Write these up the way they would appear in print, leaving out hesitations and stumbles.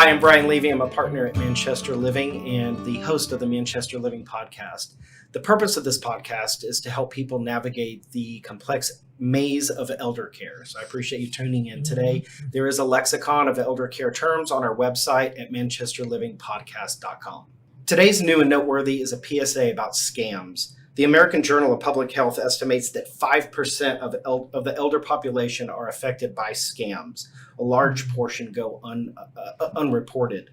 Hi, I'm Brian Levy. I'm a partner at Manchester Living and the host of the Manchester Living podcast. The purpose of this podcast is to help people navigate the complex maze of elder care. So I appreciate you tuning in today. There is a lexicon of elder care terms on our website at manchesterlivingpodcast.com. Today's new and noteworthy is a PSA about scams. The American Journal of Public Health estimates that 5% of the elder population are affected by scams. A large portion go unreported.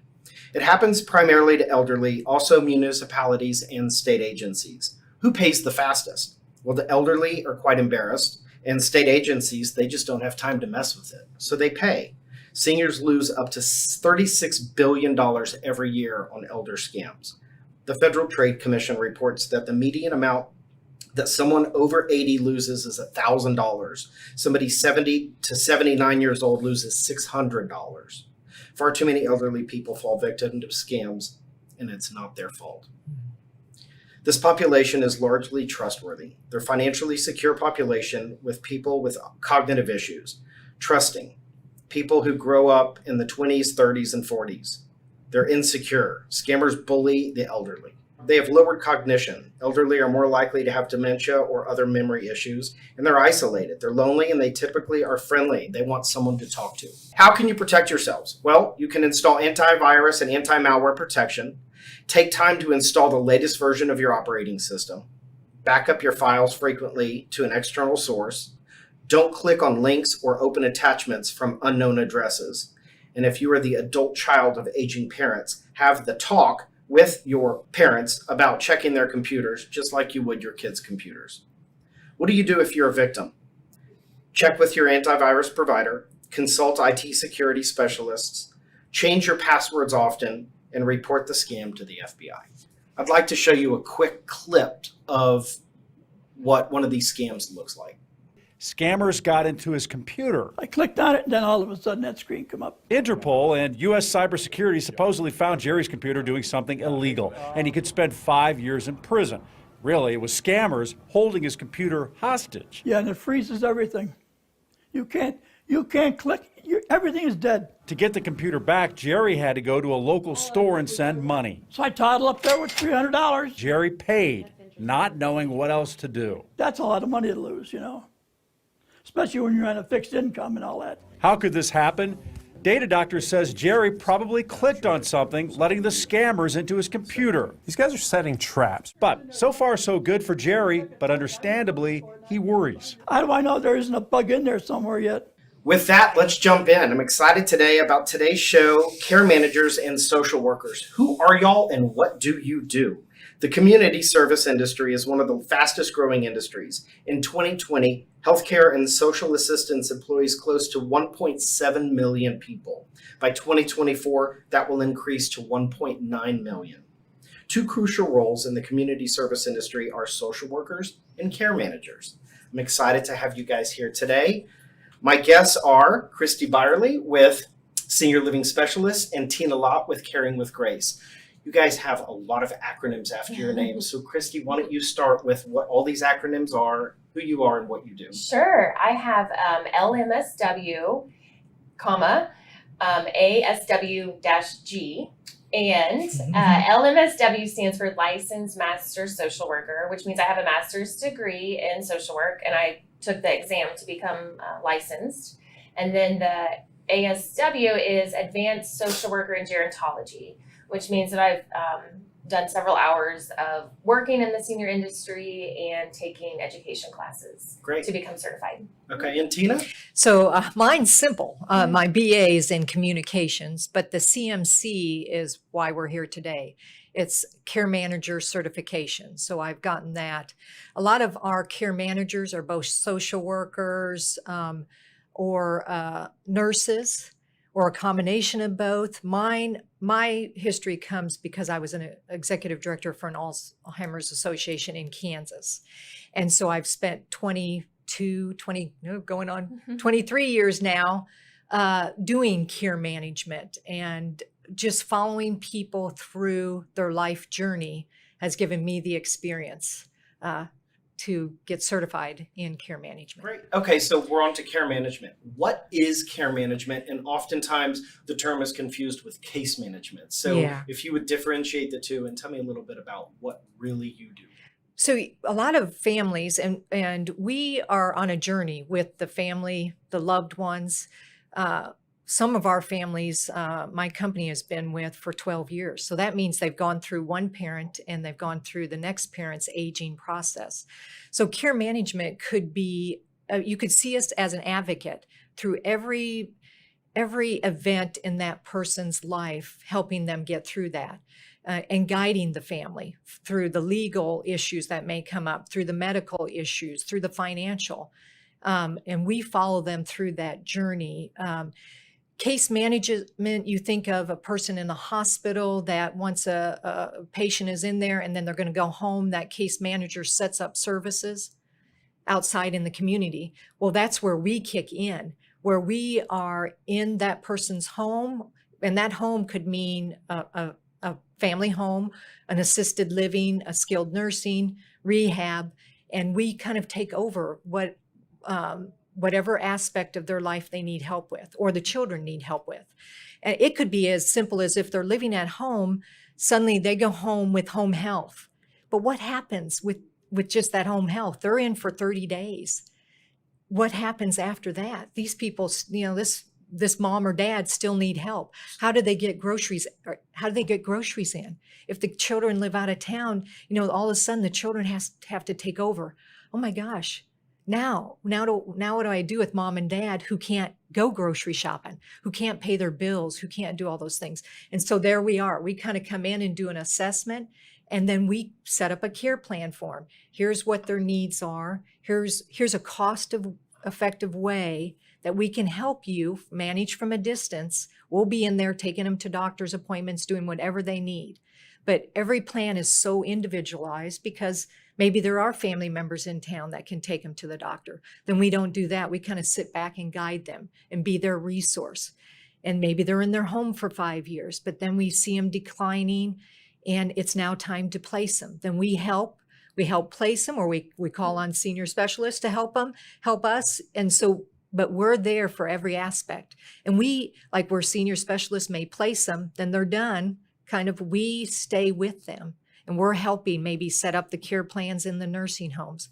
It happens primarily to elderly, also municipalities and state agencies. Who pays the fastest? Well, the elderly are quite embarrassed, and state agencies, they just don't have time to mess with it, so they pay. Seniors lose up to $36 billion every year on elder scams. The Federal Trade Commission reports that the median amount that someone over 80 loses is $1,000. Somebody 70 to 79 years old loses $600. Far too many elderly people fall victim to scams, and it's not their fault. This population is largely trustworthy. They're a financially secure population with people with cognitive issues, trusting, people who grow up in the 20s, 30s, and 40s. They're insecure. Scammers bully the elderly. They have lowered cognition. Elderly are more likely to have dementia or other memory issues, and they're isolated. They're lonely, and they typically are friendly. They want someone to talk to. How can you protect yourselves? Well, you can install antivirus and anti-malware protection. Take time to install the latest version of your operating system. Back up your files frequently to an external source. Don't click on links or open attachments from unknown addresses. And if you are the adult child of aging parents, have the talk with your parents about checking their computers, just like you would your kids' computers. What do you do if you're a victim? Check with your antivirus provider, consult IT security specialists, change your passwords often, and report the scam to the FBI. I'd like to show you a quick clip of what one of these scams looks like. Scammers got into his computer. I clicked on it, and then all of a sudden that screen come up. Interpol and U.S. cybersecurity supposedly found Jerry's computer doing something illegal, and he could spend 5 years in prison. Really, it was scammers holding his computer hostage. Yeah, and it freezes everything. You can't click. Everything is dead. To get the computer back, Jerry had to go to a local store and send money. So I toddle up there with $300. Jerry paid, not knowing what else to do. That's a lot of money to lose, you know, especially when you're on a fixed income and all that. How could this happen? Data Doctor says Jerry probably clicked on something, letting the scammers into his computer. These guys are setting traps. But so far so good for Jerry, but understandably, he worries. How do I know there isn't a bug in there somewhere yet? With that, let's jump in. I'm excited today about today's show, care managers and social workers. Who are y'all and what do you do? The community service industry is one of the fastest growing industries. In 2020, healthcare and social assistance employs close to 1.7 million people. By 2024, that will increase to 1.9 million. Two crucial roles in the community service industry are social workers and care managers. I'm excited to have you guys here today. My guests are Christy Byerly with Senior Living Specialist and Tina Lott with Caring with Grace. You guys have a lot of acronyms after your names. So Christy, why don't you start with what all these acronyms are, who you are, and what you do. Sure. I have LMSW, comma, ASW-G. And LMSW stands for Licensed Master Social Worker, which means I have a master's degree in social work, and I took the exam to become licensed. And then the ASW is Advanced Social Worker in Gerontology, which means that I've done several hours of working in the senior industry and taking education classes to become certified. Okay, and Tina? So mine's simple. My BA is in communications, but the CMC is why we're here today. It's care manager certification. So I've gotten that. A lot of our care managers are both social workers or nurses, or a combination of both. My history comes because I was an executive director for an Alzheimer's Association in Kansas. And so I've spent 23 years now doing care management, and just following people through their life journey has given me the experience. to get certified in care management. Great. Okay, so we're on to care management. What is care management? And oftentimes the term is confused with case management. So Yeah. if you would differentiate the two and tell me a little bit about what really you do. So a lot of families, and we are on a journey with the family, the loved ones. Some of our families, my company has been with for 12 years. So that means they've gone through one parent and they've gone through the next parent's aging process. So care management could be, you could see us as an advocate through every event in that person's life, helping them get through that. And guiding the family through the legal issues that may come up, through the medical issues, through the financial. And we follow them through that journey. Case management, you think of a person in the hospital that once a patient is in there and then they're going to go home, that case manager sets up services outside in the community. Well, that's where we kick in, where we are in that person's home. And that home could mean a family home, an assisted living, a skilled nursing, rehab, and we kind of take over whatever aspect of their life they need help with or the children need help with. And it could be as simple as if they're living at home, suddenly they go home with home health. But what happens with just that home health? They're in for 30 days. What happens after that? These people, this mom or dad still need help. How do they get groceries? How do they get groceries in? If the children live out of town, all of a sudden the children have to take over. Oh my gosh. Now what do I do with mom and dad who can't go grocery shopping, who can't pay their bills, who can't do all those things? And so there we are. We kind of come in and do an assessment, and then we set up a care plan for them. Here's what their needs are. Here's a cost-effective way that we can help you manage from a distance. We'll be in there taking them to doctor's appointments, doing whatever they need. But every plan is so individualized because maybe there are family members in town that can take them to the doctor. Then we don't do that. We kind of sit back and guide them and be their resource. And maybe they're in their home for 5 years, but then we see them declining and it's now time to place them. Then we help place them, or we call on senior specialists to help us. And so, but we're there for every aspect. And where senior specialists may place them, then they're done. We stay with them and we're helping maybe set up the care plans in the nursing homes.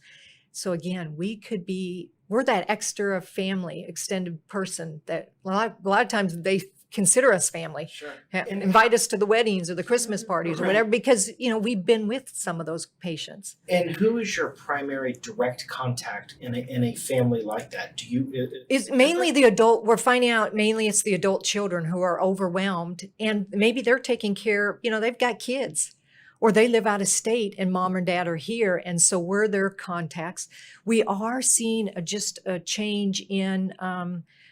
So again, we're that extra family, extended person that a lot of times they consider us family. Sure. And invite us to the weddings or the Christmas parties or whatever, because, we've been with some of those patients. And who is your primary direct contact in a family like that? Do you? Is mainly the adult. We're finding out mainly it's the adult children who are overwhelmed, and maybe they're taking care, they've got kids or they live out of state and mom and dad are here. And so we're their contacts. We are seeing just a change in,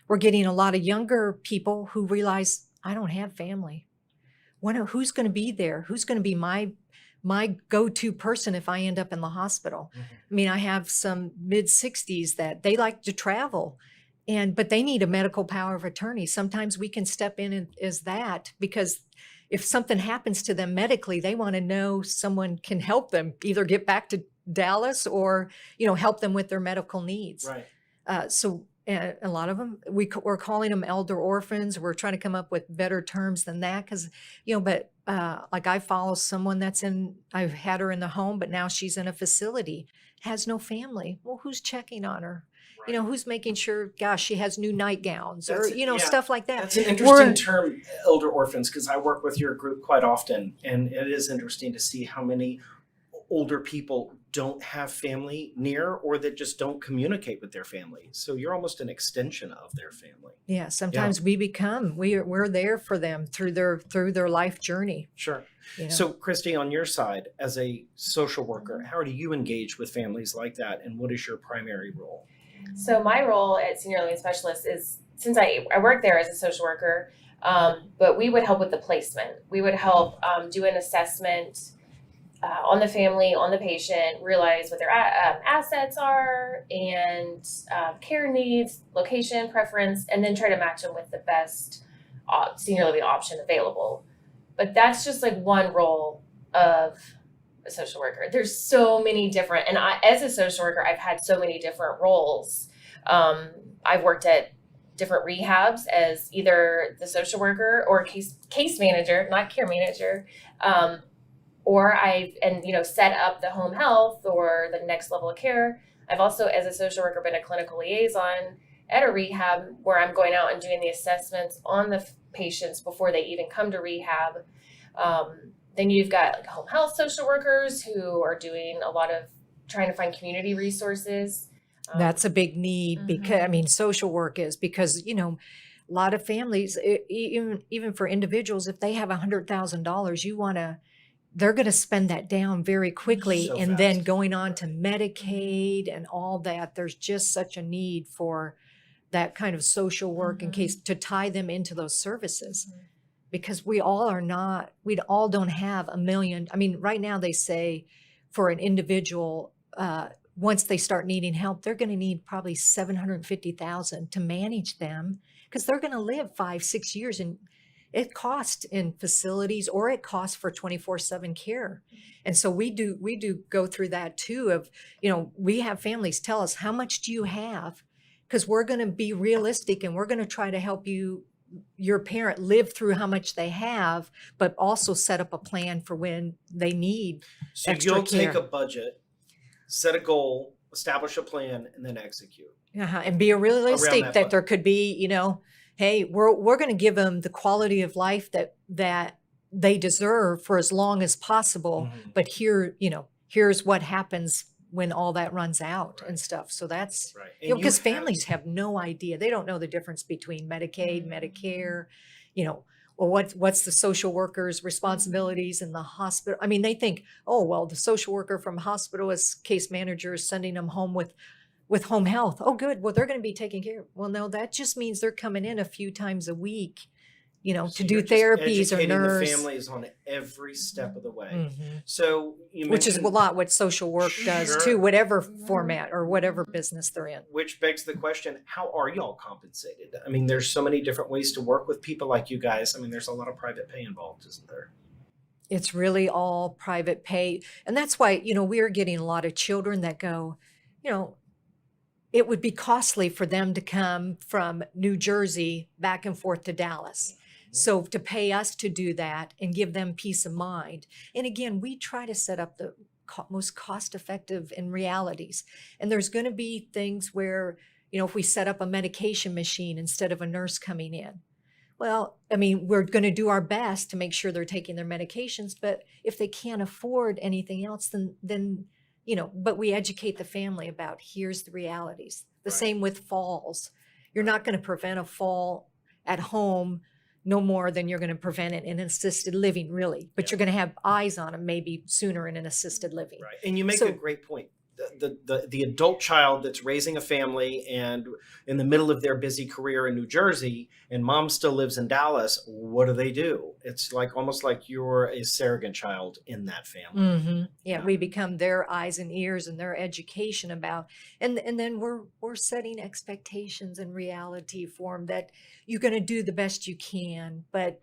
we're getting a lot of younger people who realize I don't have family. Who's going to be there? Who's going to be my go-to person if I end up in the hospital? Mm-hmm. I mean, I have some mid-60s that they like to travel, but they need a medical power of attorney. Sometimes we can step in as that, because if something happens to them medically, they want to know someone can help them either get back to Dallas or, help them with their medical needs. Right. So a lot of them, we're calling them elder orphans. We're trying to come up with better terms than that because, but like I follow someone I've had her in the home, but now she's in a facility, has no family. Well, who's checking on her? Right. Who's making sure, gosh, she has new nightgowns or, stuff like that. That's an interesting term, elder orphans, because I work with your group quite often. And it is interesting to see how many older people don't have family near or that just don't communicate with their family. So you're almost an extension of their family. Yeah, sometimes we're there for them through their life journey. Sure. So Christy, on your side as a social worker, how do you engage with families like that, and what is your primary role? So my role at Senior Living Specialist is, since I work there as a social worker, but we would help with the placement. We would help do an assessment on the family, on the patient, realize what their assets are and care needs, location preference, and then try to match them with the best senior living option available. But that's just like one role of a social worker. There's so many different, and as a social worker, I've had so many different roles. I've worked at different rehabs as either the social worker or case manager, not care manager, or set up the home health or the next level of care. I've also, as a social worker, been a clinical liaison at a rehab where I'm going out and doing the assessments on the patients before they even come to rehab. Then you've got like home health social workers who are doing a lot of trying to find community resources. That's a big need because, social work is because, a lot of families, even for individuals, if they have $100,000, they're going to spend that down very quickly. So and then fast. going on to Medicaid and all that, there's just such a need for that kind of social work in case to tie them into those services. Because we all don't have $1 million. Right now they say for an individual, once they start needing help, they're going to need probably $750,000 to manage them because they're going to live 5-6 years, and it costs in facilities or it costs for 24/7 care. And so we do go through that too of, we have families tell us, how much do you have? Because we're going to be realistic and we're going to try to help your parent live through how much they have, but also set up a plan for when they need So extra you'll care. take a budget, set a goal, establish a plan, and then execute. And be realistic that that there could be, hey, we're going to give them the quality of life that they deserve for as long as possible. But here's what happens when all that runs out and stuff. So that's Right. because families have no idea. They don't know the difference between Medicaid, Medicare, or what's the social worker's responsibilities in the hospital. They think, oh, well, the social worker from hospital as case manager is sending them home with home health. Oh, good. Well, they're going to be taken care of. Well, no, that just means they're coming in a few times a week, So to do you're just therapies or educating nurse. the families on every step of the way. Mhm. So you Which is mentioned, a lot what social work does Sure. too, whatever format or whatever business they're in. which begs the question, how are y'all compensated? There's so many different ways to work with people like you guys. There's a lot of private pay involved, isn't there? It's really all private pay. And that's why, we are getting a lot of children that go, it would be costly for them to come from New Jersey back and forth to Dallas. So to pay us to do that and give them peace of mind. And again, we try to set up the most cost effective in realities. And there's going to be things where, if we set up a medication machine instead of a nurse coming in, well, we're going to do our best to make sure they're taking their medications. But if they can't afford anything else, then but we educate the family about here's the realities. The Right. same with falls. You're not going to prevent a fall at home no more than you're going to prevent it in assisted living, really. But Yeah. you're going to have eyes on them maybe sooner in an assisted living. Right. And you make So- a great point. The adult child that's raising a family and in the middle of their busy career in New Jersey, and mom still lives in Dallas, what do? It's almost like you're a surrogate child in that family. Mm-hmm. Yeah, Yeah. we become their eyes and ears and their education about, and then we're setting expectations and reality for them that you're going to do the best you can, but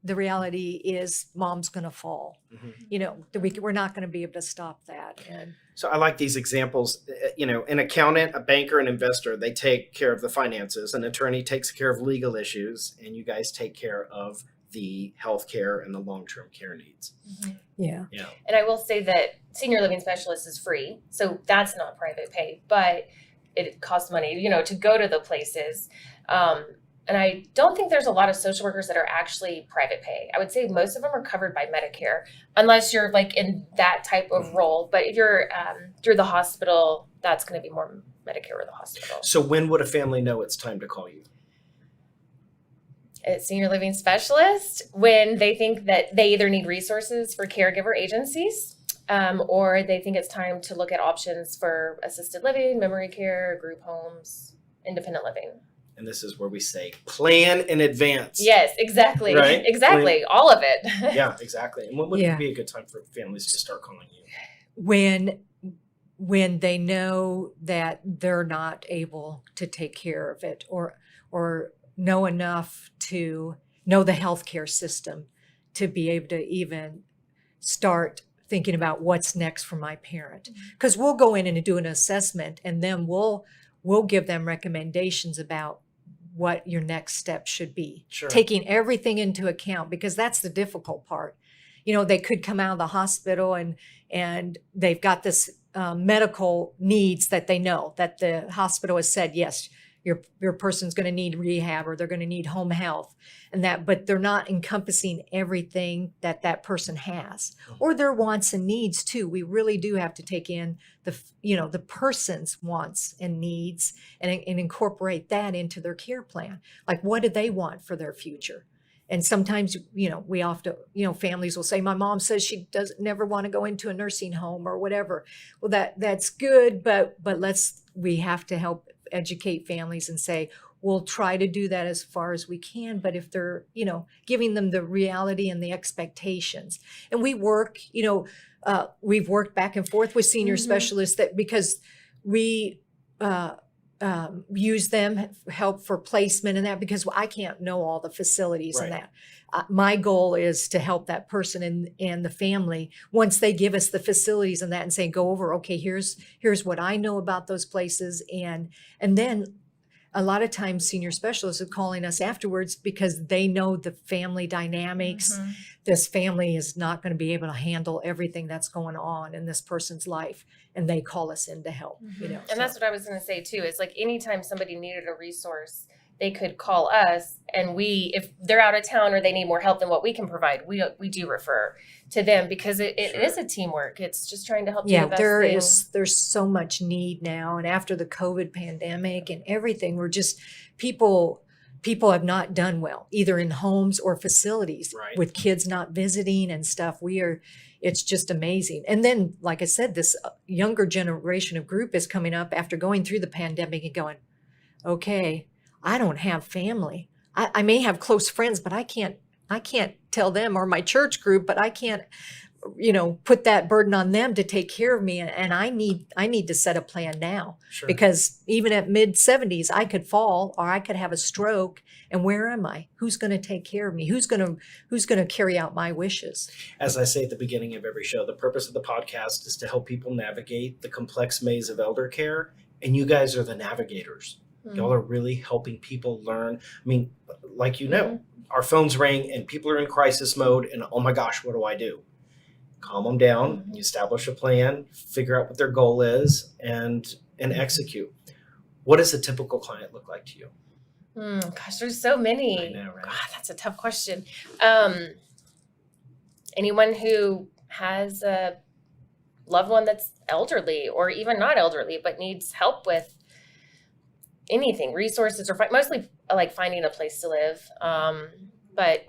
the reality is mom's going to fall. Mhm. We're not going to be able to stop that. And So I like these examples. An accountant, a banker, an investor, they take care of the finances. An attorney takes care of legal issues, and you guys take care of the healthcare and the long-term care needs. yeah, And I will say that senior living specialist is free, so that's not private pay, but it costs money, to go to the places. And I don't think there's a lot of social workers that are actually private pay. I would say most of them are covered by Medicare, unless you're in that type of role. But if you're through the hospital, that's going to be more Medicare or the hospital. So when would a family know it's time to call you? It's senior living specialist when they think that they either need resources for caregiver agencies, or they think it's time to look at options for assisted living, memory care, group homes, independent living. And this is where we say plan in advance. Yes, exactly. Right? Exactly. All of it. Yeah, exactly. And when would Yeah. be a good time for families to start calling you? when they know that they're not able to take care of it or know enough to know the healthcare system to be able to even start thinking about what's next for my parent. Because we'll go in and do an assessment, and then we'll give them recommendations about what your next step should be, Sure. taking everything into account, because that's the difficult part. You know, they could come out of the hospital and they've got this medical needs that they know that the hospital has said, yes, your person's going to need rehab, or they're going to need home health, and that, but they're not encompassing everything that person has, or their wants and needs too. We really do have to take in the person's wants and needs and incorporate that into their care plan. Like, what do they want for their future? And sometimes, we often, families will say, my mom says she doesn't never want to go into a nursing home or whatever. Well, that's good, but we have to help educate families and say, we'll try to do that as far as we can. But if they're, giving them the reality and the expectations, and we work, we've worked back and forth with senior specialists that because we, use them help for placement and that, because I can't know all the facilities and that. My goal is to help that person and the family once they give us the facilities and that, and say, go over, okay, here's what I know about those places. And then a lot of times senior specialists are calling us afterwards because they know the family dynamics. This family is not going to be able to handle everything that's going on in this person's life, and they call us in to help. And that's what I was going to say too, is like anytime somebody needed a resource, they could call us, and if they're out of town or they need more help than what we can provide, we do refer to them, because it is a teamwork. It's just trying to help do the best thing. There's so much need now, and after the COVID pandemic and everything, we're just people have not done well, either in homes or facilities, with kids not visiting and stuff. It's just amazing. And then, like I said, this younger generation of group is coming up after going through the pandemic and going, okay, I don't have family. I may have close friends, but I can't tell them, or my church group, but I can't, put that burden on them to take care of me. And I need to set a plan now, because even at mid-70s, I could fall, or I could have a stroke. And where am I? Who's going to take care of me? Who's going to carry out my wishes? As I say at the beginning of every show, the purpose of the podcast is to help people navigate the complex maze of elder care. And you guys are the navigators. Y'all are really helping people learn. I mean, like, our phones ring and people are in crisis mode, and oh my gosh, what do I do? Calm them down, you establish a plan, figure out what their goal is, and execute. What does a typical client look like to you? Gosh, there's so many. I know, right? God, that's a tough question. Anyone who has a loved one that's elderly, or even not elderly, but needs help with anything, resources, or mostly like finding a place to live. But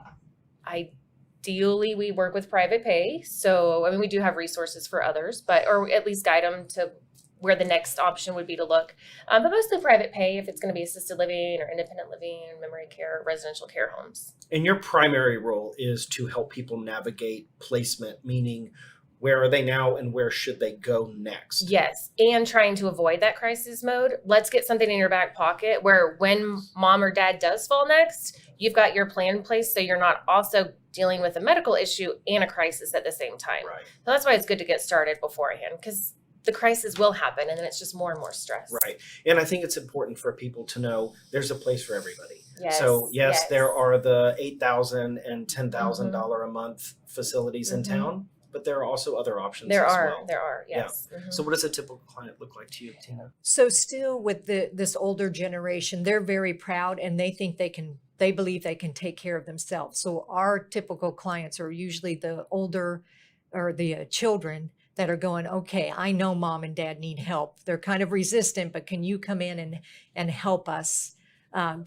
ideally we work with private pay. So, I mean, we do have resources for others, or at least guide them to where the next option would be to look. But mostly private pay, if it's going to be assisted living or independent living, memory care, residential care homes. And your primary role is to help people navigate placement, meaning where are they now and where should they go next? Yes, and trying to avoid that crisis mode. Let's get something in your back pocket where when mom or dad does fall next, you've got your plan in place, so you're not also dealing with a medical issue and a crisis at the same time. Right. So that's why it's good to get started beforehand, because the crisis will happen, and then it's just more and more stress. Right. And I think it's important for people to know there's a place for everybody. Yes, So yes, there are the $8,000 and $10,000 Mm-hmm. a month facilities in town, but there are also other options There as are, well. yes. Yeah. Mhm. So what does a typical client look like to you, Tina? So still with this older generation, they're very proud, and they believe they can take care of themselves. So our typical clients are usually the older, or the children that are going, okay, I know mom and dad need help. They're kind of resistant, but can you come in and help us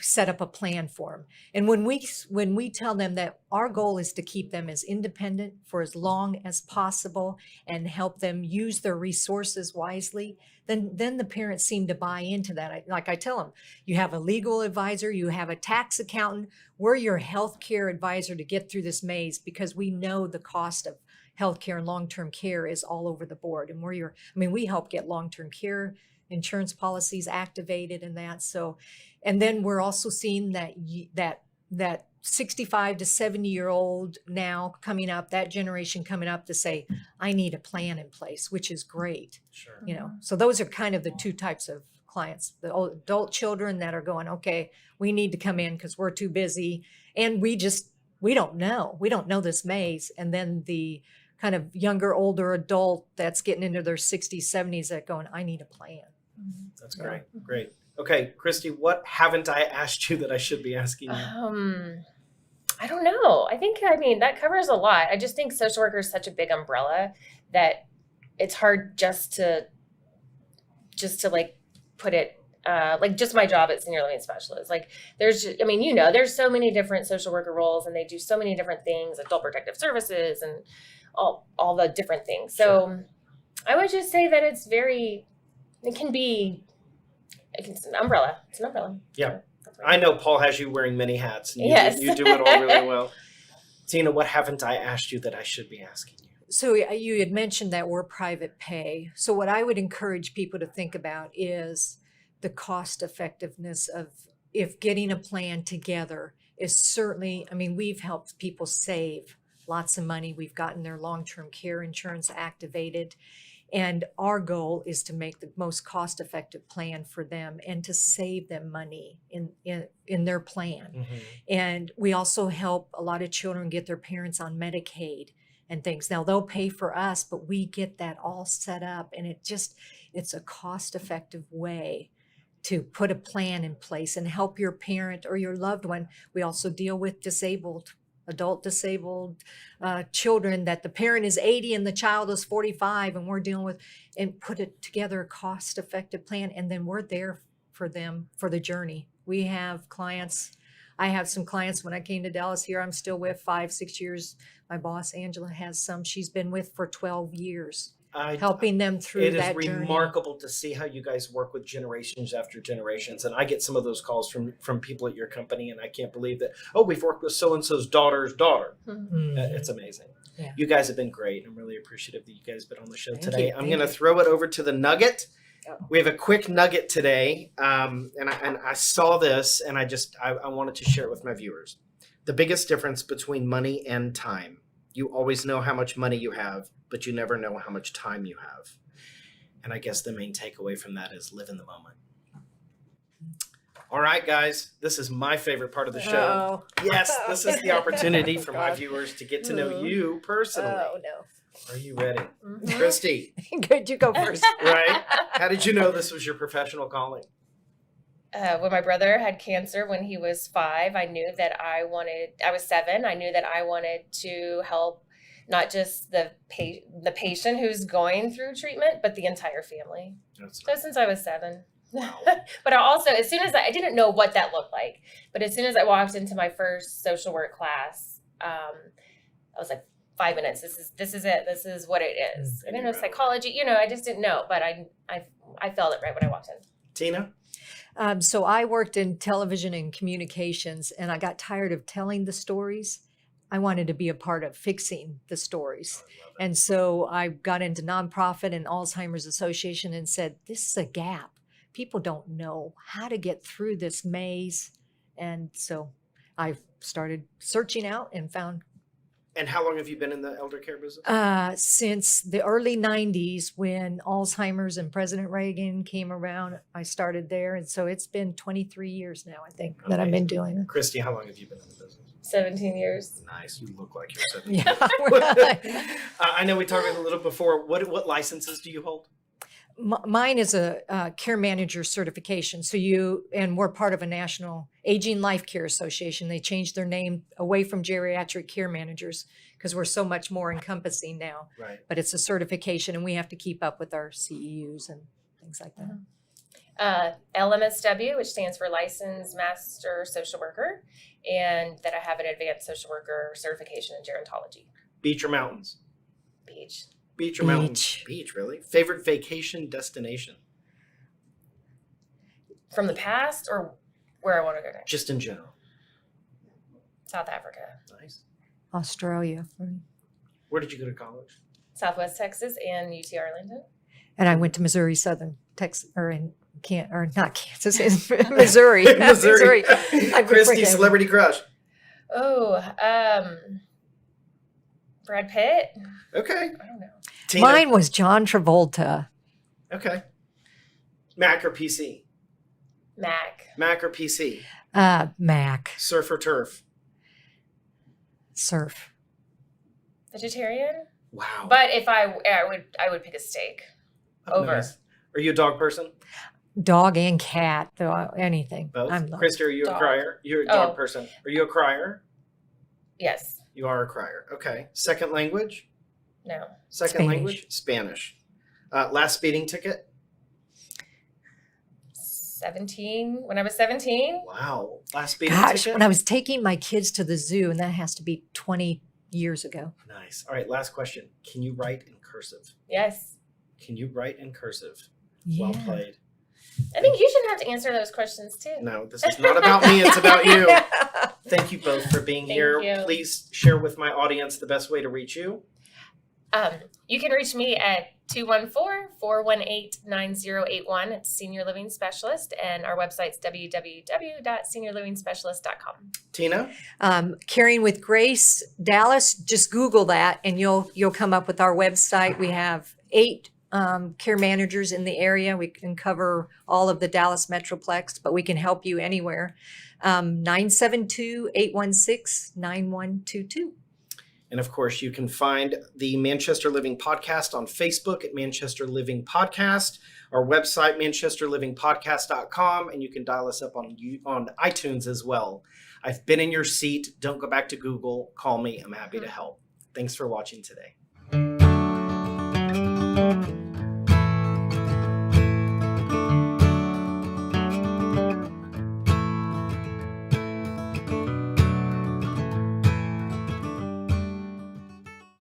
set up a plan for them? And when we tell them that our goal is to keep them as independent for as long as possible and help them use their resources wisely, then the parents seem to buy into that. Like I tell them, you have a legal advisor, you have a tax accountant, we're your healthcare advisor to get through this maze, because we know the cost of healthcare and long-term care is all over the board. And we help get long-term care insurance policies activated and that. So, and then we're also seeing that 65 to 70-year-old now coming up, that generation coming up to say, I need a plan in place, which is great. Sure. So those are kind of the two types of clients, the adult children that are going, okay, we need to come in because we're too busy. And we don't know this maze. And then the kind of younger, older adult that's getting into their 60s, 70s that going, I need a plan. That's great. Great. Okay, Christy, what haven't I asked you that I should be asking you? I don't know. I mean, that covers a lot. I just think social worker is such a big umbrella that it's hard just to like put it, like just my job at senior living specialist. Like there's so many different social worker roles and they do so many different things, adult protective services and all the different things. So I would just say that it's an umbrella. It's an umbrella. Yeah. I know Paul has you wearing many hats. And Yes. You do it all really well. Tina, what haven't I asked you that I should be asking you? So you had mentioned that we're private pay. So what I would encourage people to think about is the cost effectiveness of if getting a plan together is certainly, I mean, we've helped people save lots of money. We've gotten their long-term care insurance activated. And our goal is to make the most cost-effective plan for them and to save them money in their plan. Mm-hmm. And we also help a lot of children get their parents on Medicaid and things. Now they'll pay for us, but we get that all set up, and it's a cost-effective way to put a plan in place and help your parent or your loved one. We also deal with adult disabled children that the parent is 80 and the child is 45, and we're dealing with, and put it together a cost-effective plan, and then we're there for them for the journey. We have clients. I have some clients when I came to Dallas here, I'm still with 5-6 years. My boss, Angela, has some she's been with for 12 years, helping them through that journey. It is remarkable to see how you guys work with generations after generations. And I get some of those calls from people at your company, and I can't believe that, we've worked with so-and-so's daughter's daughter. Mm-hmm. It's amazing. Yeah. You guys have been great. I'm really appreciative that you guys have been on the show today. You. I'm going to throw it over to the nugget. Oh. We have a quick nugget today. And I saw this, and I wanted to share it with my viewers. The biggest difference between money and time. You always know how much money you have, but you never know how much time you have. And I guess the main takeaway from that is live in the moment. All right, guys, this is my favorite part of the show. Oh. Yes, this is the opportunity for my viewers to get to know you personally. Oh, no. Are you ready? Mhm. Christy, Good, you go first. right? How did you know this was your professional calling? When my brother had cancer when he was 5, I knew that I was 7. I knew that I wanted to help not just the patient who's going through treatment, but the entire family. So since I was 7. But I also, as soon as I didn't know what that looked like, but as soon as I walked into my first social work class, I was like, 5 minutes. This is it. This is what it is. I didn't know psychology. I just didn't know, but I felt it right when I walked in. Tina? So I worked in television and communications, and I got tired of telling the stories. I wanted to be a part of fixing the stories. And so I got into nonprofit and Alzheimer's Association and said, this is a gap. People don't know how to get through this maze. And so I started searching out and found. And how long have you been in the elder care business? Since the early 90s, when Alzheimer's and President Reagan came around, I started there. And so it's been 23 years now, I think, that I've been doing it. Christy, how long have you been in the business? 17 years. Nice. You look like you're 17. Yeah. I know we talked a little before. What licenses do you hold? Mine is a care manager certification. So and we're part of a national Aging Life Care Association. They changed their name away from geriatric care managers because we're so much more encompassing now. Right. But it's a certification, and we have to keep up with our CEUs and things like that. LMSW, which stands for Licensed Master Social Worker, and that I have an Advanced Social Worker certification in gerontology. Beach or mountains? Beach. Beach or mountains? Beach, really? Favorite vacation destination? From the past or where I want to go next? Just in general. South Africa. Nice. Australia. Where did you go to college? Southwest Texas and UT Arlington. And I went to Missouri Southern Texas, not Kansas, Missouri. Missouri. I'm Christy, celebrity crush. Oh, Brad Pitt? Okay. I don't know. Tina. Mine was John Travolta. Okay. Mac or PC? Mac. Mac or PC? Mac. Surf or turf? Surf. Vegetarian? Wow. But if I would pick a steak over. Nice. Are you a dog person? Dog and cat, though anything. Both. I'm not. Christy, are you a Dog. crier? You're a dog Oh. person. Are you a crier? Yes. You are a crier. Okay. Second language? No. Second Spanish. language? Spanish. Last speeding ticket? 17. When I was 17. Wow. Last speeding Gosh, ticket? when I was taking my kids to the zoo, and that has to be 20 years ago. Nice. All right. Last question. Can you write in cursive? Yes. Can you write in cursive? Yeah. Well played. I think you should have to answer those questions too. No, this is not about me. It's about you. Thank you both for being Thank here. you. Please share with my audience the best way to reach you. You can reach me at 214-418-9081. It's Senior Living Specialist, and our website's www.seniorlivingspecialist.com. Tina? Caring with Grace Dallas, just Google that and you'll come up with our website. We have 8 care managers in the area. We can cover all of the Dallas Metroplex, but we can help you anywhere. 972-816-9122. And of course, you can find the Manchester Living Podcast on Facebook at Manchester Living Podcast, our website, manchesterlivingpodcast.com, and you can dial us up on iTunes as well. I've been in your seat. Don't go back to Google. Call me. I'm happy to help. Thanks for watching today.